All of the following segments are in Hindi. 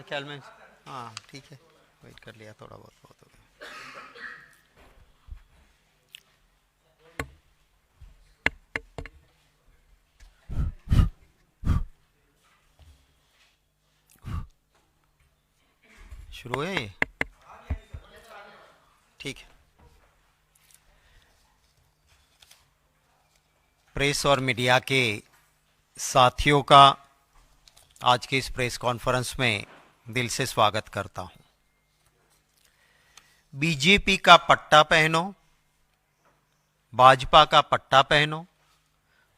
मेरे ख्याल में हाँ ठीक है, वेट कर लिया, थोड़ा बहुत हो गया। शुरू है ये, ठीक है। प्रेस और मीडिया के साथियों का आज के इस प्रेस कॉन्फ्रेंस में दिल से स्वागत करता हूं। बीजेपी का पट्टा पहनो, भाजपा का पट्टा पहनो,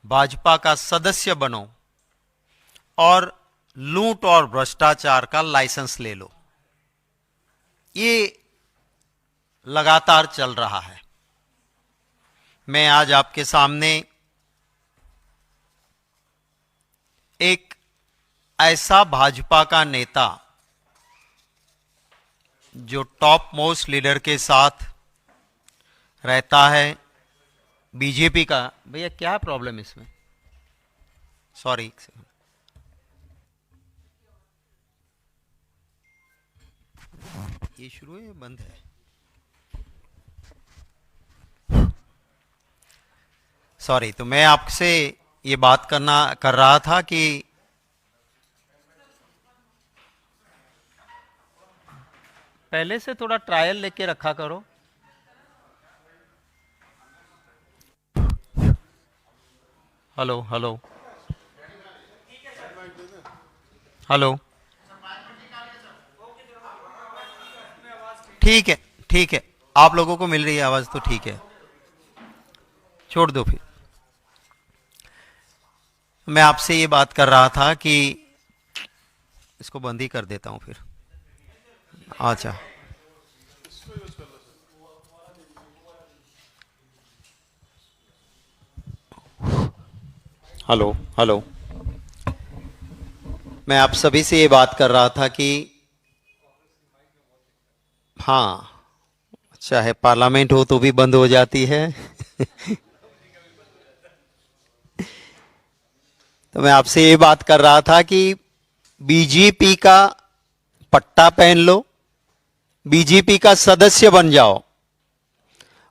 भाजपा का सदस्य बनो और लूट और भ्रष्टाचार का लाइसेंस ले लो, ये लगातार चल रहा है। मैं आज आपके सामने एक ऐसा भाजपा का नेता जो टॉप मोस्ट लीडर के साथ रहता है, बीजेपी का। भैया क्या प्रॉब्लम इसमें, सॉरी, ये शुरू है बंद है? सॉरी। तो मैं आपसे ये बात कर रहा था कि पहले से थोड़ा ट्रायल लेके रखा करो। हेलो हेलो हेलो, ठीक है ठीक है, आप लोगों को मिल रही है आवाज तो ठीक है, छोड़ दो फिर। मैं आपसे ये बात कर रहा था कि इसको बंद ही कर देता हूं फिर। अच्छा, हेलो हेलो, मैं आप सभी से ये बात कर रहा था कि हाँ, चाहे पार्लियामेंट हो तो भी बंद हो जाती है। तो मैं आपसे ये बात कर रहा था कि बीजेपी का पट्टा पहन लो, बीजेपी का सदस्य बन जाओ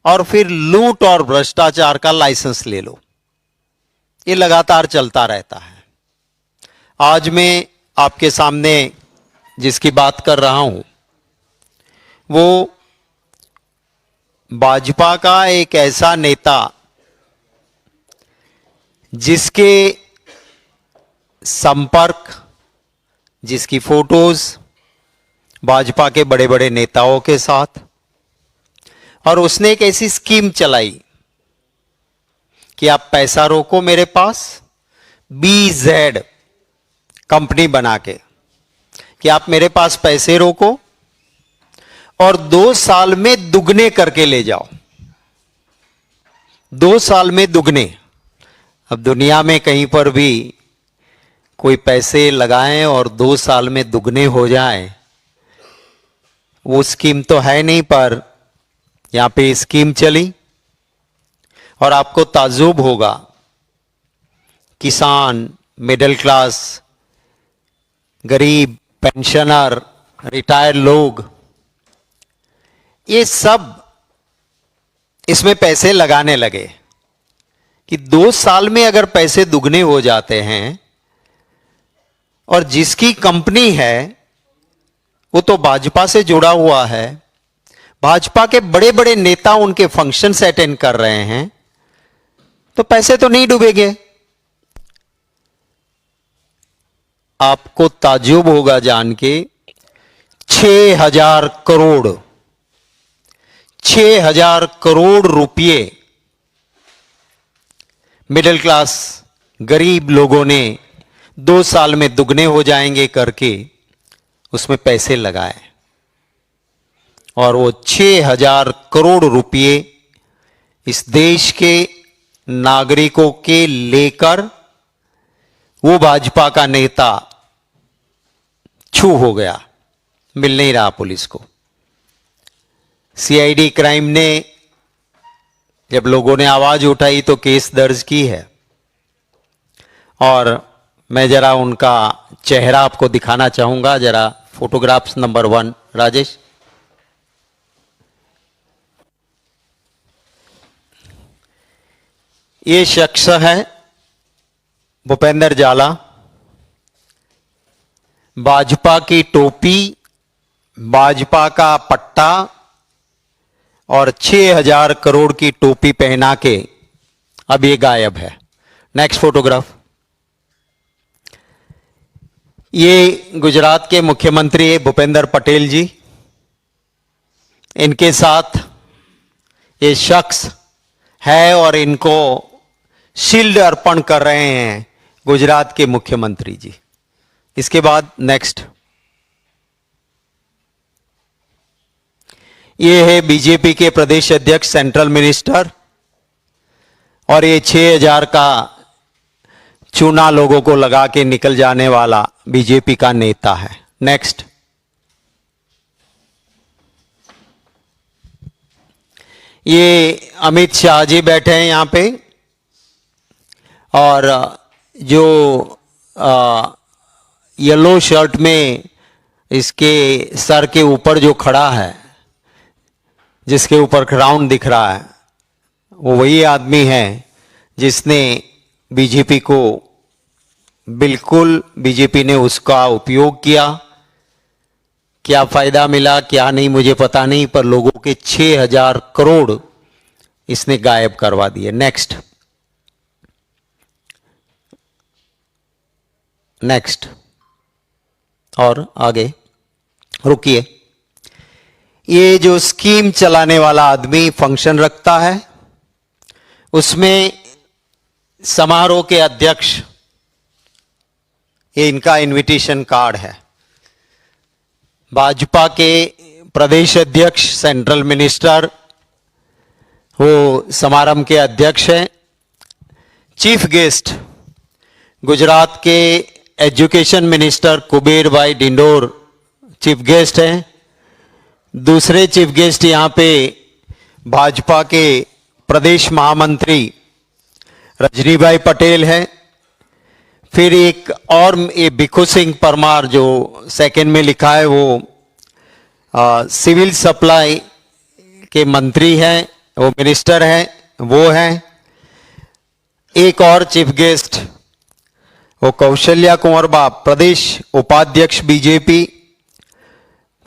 और फिर लूट और भ्रष्टाचार का लाइसेंस ले लो। ये लगातार चलता रहता है। आज मैं आपके सामने जिसकी बात कर रहा हूं वो भाजपा का एक ऐसा नेता जिसके संपर्क, जिसकी फोटोज भाजपा के बड़े बड़े नेताओं के साथ, और उसने एक ऐसी स्कीम चलाई कि आप पैसा रोको मेरे पास, BZ कंपनी बना के, कि आप मेरे पास पैसे रोको और 2 साल में दुगने करके ले जाओ। 2 साल में दुगने। अब दुनिया में कहीं पर भी कोई पैसे लगाएं और 2 साल में दुगने हो जाए, वो स्कीम तो है नहीं, पर यहां पे स्कीम चली और आपको ताज्जुब होगा, किसान, मिडिल क्लास, गरीब, पेंशनर, रिटायर्ड लोग, ये सब इसमें पैसे लगाने लगे कि 2 साल में अगर पैसे दुगने हो जाते हैं, और जिसकी कंपनी है वो तो भाजपा से जुड़ा हुआ है, भाजपा के बड़े बड़े नेता उनके फंक्शंस अटेंड कर रहे हैं, तो पैसे तो नहीं डूबेंगे। आपको ताज्जुब होगा जान के 6,000 करोड़ 6,000 करोड़ रुपए मिडिल क्लास गरीब लोगों ने 2 साल में दुगने हो जाएंगे करके उसमें पैसे लगाए, और वो 6,000 करोड़ रुपए इस देश के नागरिकों के लेकर वो भाजपा का नेता छू हो गया, मिल नहीं रहा पुलिस को। CID क्राइम ने जब लोगों ने आवाज उठाई तो केस दर्ज की है, और मैं जरा उनका चेहरा आपको दिखाना चाहूंगा, जरा फोटोग्राफ्स नंबर 1 राजेश। ये शख्स है भूपेंद्र जाला, भाजपा की टोपी, भाजपा का पट्टा और 6,000 करोड़ की टोपी पहना के अब ये गायब है। Next photograph. ये गुजरात के मुख्यमंत्री भूपेंद्र पटेल जी, इनके साथ ये शख्स है और इनको शील्ड अर्पण कर रहे हैं गुजरात के मुख्यमंत्री जी। इसके बाद नेक्स्ट। ये है बीजेपी के प्रदेश अध्यक्ष, सेंट्रल मिनिस्टर, और ये 6,000 का चूना लोगों को लगा के निकल जाने वाला बीजेपी का नेता है। नेक्स्ट। ये अमित शाह जी बैठे हैं यहां पे, और जो येलो शर्ट में इसके सर के ऊपर जो खड़ा है, जिसके ऊपर क्राउन दिख रहा है, वो वही आदमी है जिसने बीजेपी को, बिल्कुल बीजेपी ने उसका उपयोग किया। क्या फायदा मिला क्या नहीं मुझे पता नहीं, पर लोगों के 6,000 करोड़ इसने गायब करवा दिए। नेक्स्ट। नेक्स्ट। और आगे रुकिए। ये जो स्कीम चलाने वाला आदमी फंक्शन रखता है, उसमें समारोह के अध्यक्ष, ये इनका इनविटेशन कार्ड है। भाजपा के प्रदेश अध्यक्ष, सेंट्रल मिनिस्टर, वो समारंभ के अध्यक्ष हैं। चीफ गेस्ट गुजरात के एजुकेशन मिनिस्टर कुबेर भाई डिंडोर चीफ गेस्ट हैं। दूसरे चीफ गेस्ट यहां पे भाजपा के प्रदेश महामंत्री रजनी भाई पटेल हैं। फिर एक और ये भिखू सिंह परमार जो सेकंड में लिखा है, वो सिविल सप्लाई के मंत्री हैं, वो मिनिस्टर हैं, वो हैं। एक और चीफ गेस्ट वो कौशल्या कुंवर बाप, प्रदेश उपाध्यक्ष बीजेपी।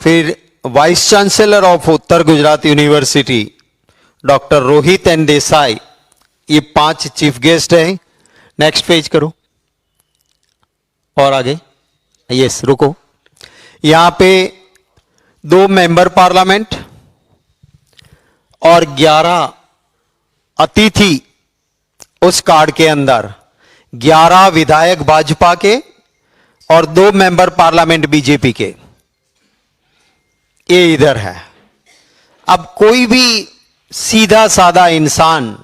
फिर vice chancellor of Uttar Gujarat university doctor Rohit N Desai. ये 5 चीफ गेस्ट हैं। नेक्स्ट पेज करो और आगे। यस, रुको। यहां पे 2 मेंबर पार्लियामेंट और 11 अतिथि, उस कार्ड के अंदर 11 विधायक भाजपा के और 2 मेंबर पार्लियामेंट बीजेपी के, ये इधर है। अब कोई भी सीधा साधा इंसान,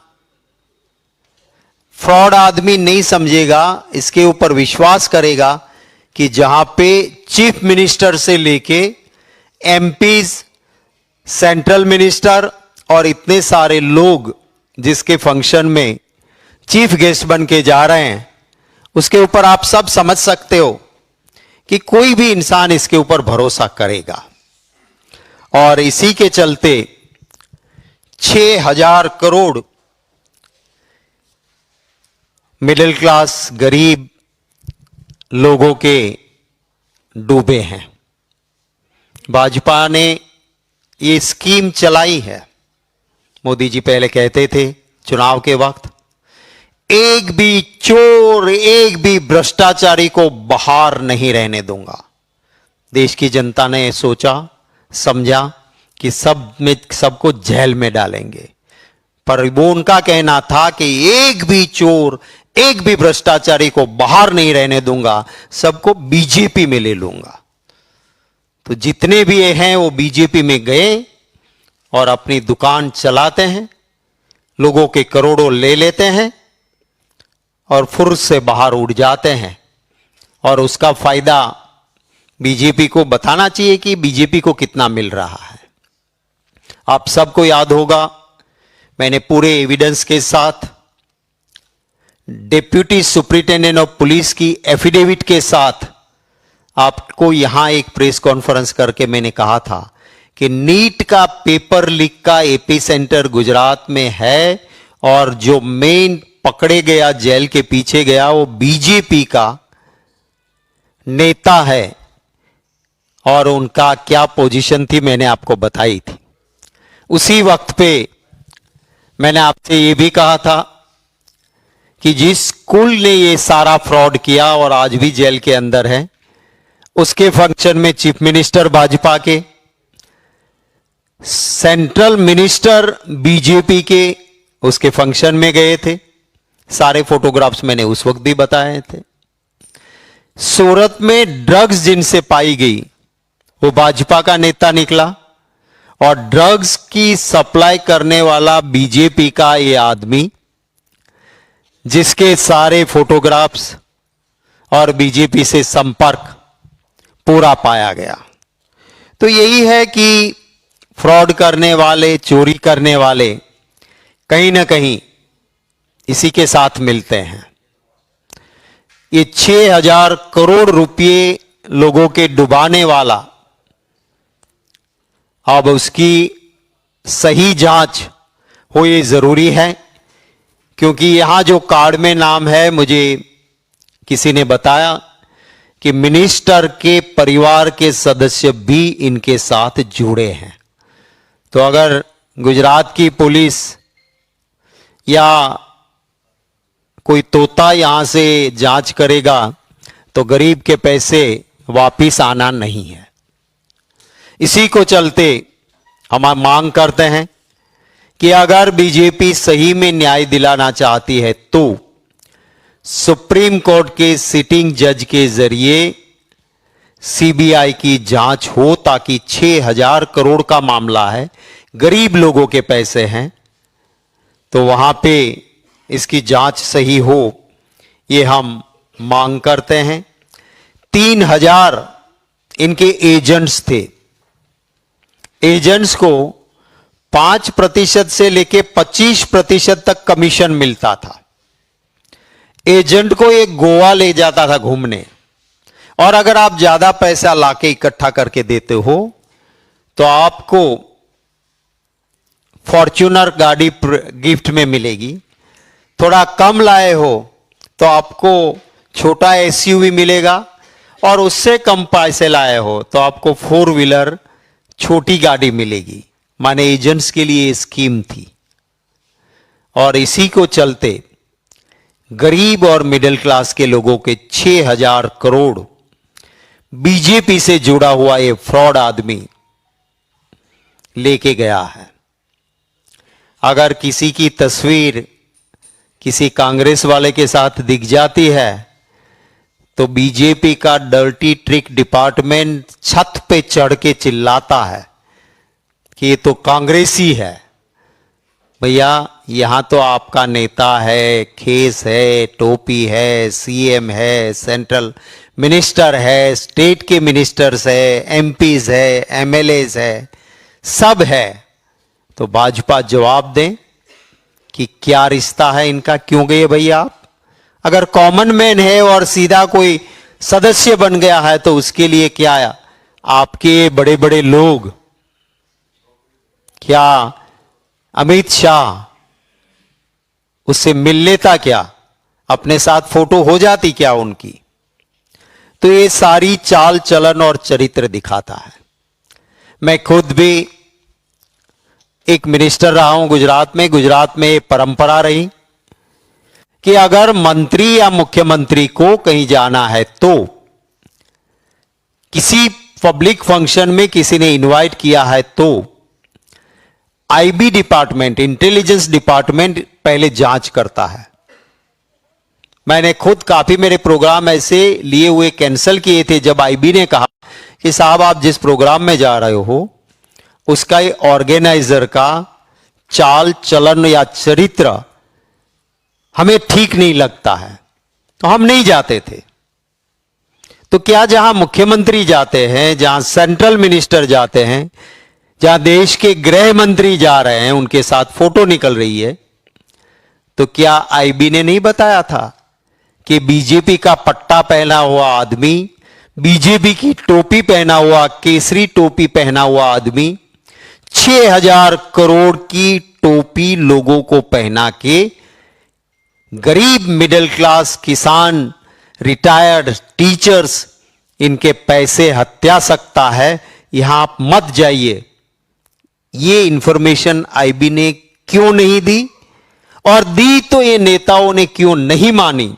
फ्रॉड आदमी नहीं समझेगा, इसके ऊपर विश्वास करेगा कि जहां पे चीफ मिनिस्टर से लेके एमपीज, सेंट्रल मिनिस्टर और इतने सारे लोग जिसके फंक्शन में चीफ गेस्ट बन के जा रहे हैं, उसके ऊपर आप सब समझ सकते हो कि कोई भी इंसान इसके ऊपर भरोसा करेगा। और इसी के चलते 6,000 करोड़ मिडिल क्लास गरीब लोगों के डूबे हैं। भाजपा ने ये स्कीम चलाई है। मोदी जी पहले कहते थे चुनाव के वक्त, एक भी चोर, एक भी भ्रष्टाचारी को बाहर नहीं रहने दूंगा। देश की जनता ने सोचा समझा कि सबको जेल में डालेंगे, पर वो उनका कहना था कि एक भी चोर, एक भी भ्रष्टाचारी को बाहर नहीं रहने दूंगा, सबको बीजेपी में ले लूंगा। तो जितने भी ये हैं वो बीजेपी में गए और अपनी दुकान चलाते हैं, लोगों के करोड़ों ले लेते हैं और फुर्स से बाहर उड़ जाते हैं। और उसका फायदा बीजेपी को बताना चाहिए कि बीजेपी को कितना मिल रहा है। आप सबको याद होगा, मैंने पूरे एविडेंस के साथ डिप्यूटी सुपरिटेंडेंट ऑफ पुलिस की एफिडेविट के साथ आपको यहां एक प्रेस कॉन्फ्रेंस करके मैंने कहा था कि नीट का पेपर लीक का एपी सेंटर गुजरात में है और जो मेन पकड़े गया, जेल के पीछे गया, वो बीजेपी का नेता है और उनका क्या पोजीशन थी मैंने आपको बताई थी। उसी वक्त पे मैंने आपसे ये भी कहा था कि जिस स्कूल ने ये सारा फ्रॉड किया और आज भी जेल के अंदर है, उसके फंक्शन में चीफ मिनिस्टर भाजपा के, सेंट्रल मिनिस्टर बीजेपी के उसके फंक्शन में गए थे। सारे फोटोग्राफ्स मैंने उस वक्त भी बताए थे। सूरत में ड्रग्स जिनसे पाई गई वो भाजपा का नेता निकला और ड्रग्स की सप्लाई करने वाला बीजेपी का ये आदमी, जिसके सारे फोटोग्राफ्स और बीजेपी से संपर्क पूरा पाया गया। तो यही है कि फ्रॉड करने वाले, चोरी करने वाले कहीं ना कहीं इसी के साथ मिलते हैं। ये 6,000 करोड़ रुपए लोगों के डुबाने वाला, अब उसकी सही जांच हो ये जरूरी है, क्योंकि यहां जो कार्ड में नाम है, मुझे किसी ने बताया कि मिनिस्टर के परिवार के सदस्य भी इनके साथ जुड़े हैं। तो अगर गुजरात की पुलिस या कोई तोता यहां से जांच करेगा तो गरीब के पैसे वापिस आना नहीं है। इसी को चलते हम मांग करते हैं कि अगर बीजेपी सही में न्याय दिलाना चाहती है तो सुप्रीम कोर्ट के सिटिंग जज के जरिए सीबीआई की जांच हो, ताकि 6,000 करोड़ का मामला है, गरीब लोगों के पैसे हैं, तो वहां पे इसकी जांच सही हो, ये हम मांग करते हैं। 3,000 इनके एजेंट्स थे। एजेंट्स को 5% से लेके 25% तक कमीशन मिलता था। एजेंट को एक गोवा ले जाता था घूमने, और अगर आप ज्यादा पैसा लाके इकट्ठा करके देते हो तो आपको फॉर्च्यूनर गाड़ी गिफ्ट में मिलेगी। थोड़ा कम लाए हो तो आपको छोटा एसयूवी मिलेगा, और उससे कम पैसे लाए हो तो आपको 4 व्हीलर छोटी गाड़ी मिलेगी। माने एजेंट्स के लिए स्कीम थी। और इसी को चलते गरीब और मिडिल क्लास के लोगों के 6,000 करोड़ बीजेपी से जुड़ा हुआ ये फ्रॉड आदमी लेके गया है। अगर किसी की तस्वीर किसी कांग्रेस वाले के साथ दिख जाती है तो बीजेपी का डर्टी ट्रिक डिपार्टमेंट छत पे चढ़ के चिल्लाता है कि ये तो कांग्रेसी है। भैया, यहां तो आपका नेता है, खेस है, टोपी है, सीएम है, सेंट्रल मिनिस्टर है, स्टेट के मिनिस्टर्स है, एमपीज है, एमएलएज है, सब है। तो भाजपा जवाब दें कि क्या रिश्ता है इनका, क्यों गए भैया आप? अगर कॉमन मैन है और सीधा कोई सदस्य बन गया है तो उसके लिए क्या आपके बड़े बड़े लोग, क्या अमित शाह उससे मिल लेता क्या? अपने साथ फोटो हो जाती क्या उनकी? तो ये सारी चाल चलन और चरित्र दिखाता है। मैं खुद भी एक मिनिस्टर रहा हूं गुजरात में। गुजरात में परंपरा रही कि अगर मंत्री या मुख्यमंत्री को कहीं जाना है तो किसी पब्लिक फंक्शन में किसी ने इनवाइट किया है तो आईबी डिपार्टमेंट, इंटेलिजेंस डिपार्टमेंट पहले जांच करता है। मैंने खुद काफी मेरे प्रोग्राम ऐसे लिए हुए कैंसिल किए थे जब आईबी ने कहा कि साहब आप जिस प्रोग्राम में जा रहे हो उसका ऑर्गेनाइजर का चाल चलन या चरित्र हमें ठीक नहीं लगता है, तो हम नहीं जाते थे। तो क्या जहां मुख्यमंत्री जाते हैं, जहां सेंट्रल मिनिस्टर जाते हैं, जहां देश के गृह मंत्री जा रहे हैं, उनके साथ फोटो निकल रही है, तो क्या आईबी ने नहीं बताया था कि बीजेपी का पट्टा पहना हुआ आदमी बीजेपी की टोपी पहना हुआ, केसरी टोपी पहना हुआ आदमी 6,000 करोड़ की टोपी लोगों को पहना के गरीब, मिडिल क्लास, किसान, रिटायर्ड टीचर्स, इनके पैसे हत्या सकता है। यहां आप मत जाइए। ये इंफॉर्मेशन आईबी ने क्यों नहीं दी, और दी तो ये नेताओं ने क्यों नहीं मानी,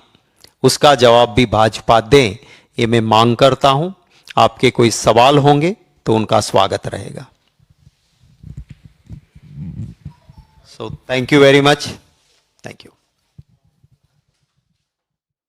उसका जवाब भी भाजपा दें, ये मैं मांग करता हूं। आपके कोई सवाल होंगे तो उनका स्वागत रहेगा। So thank you very much. Thank you.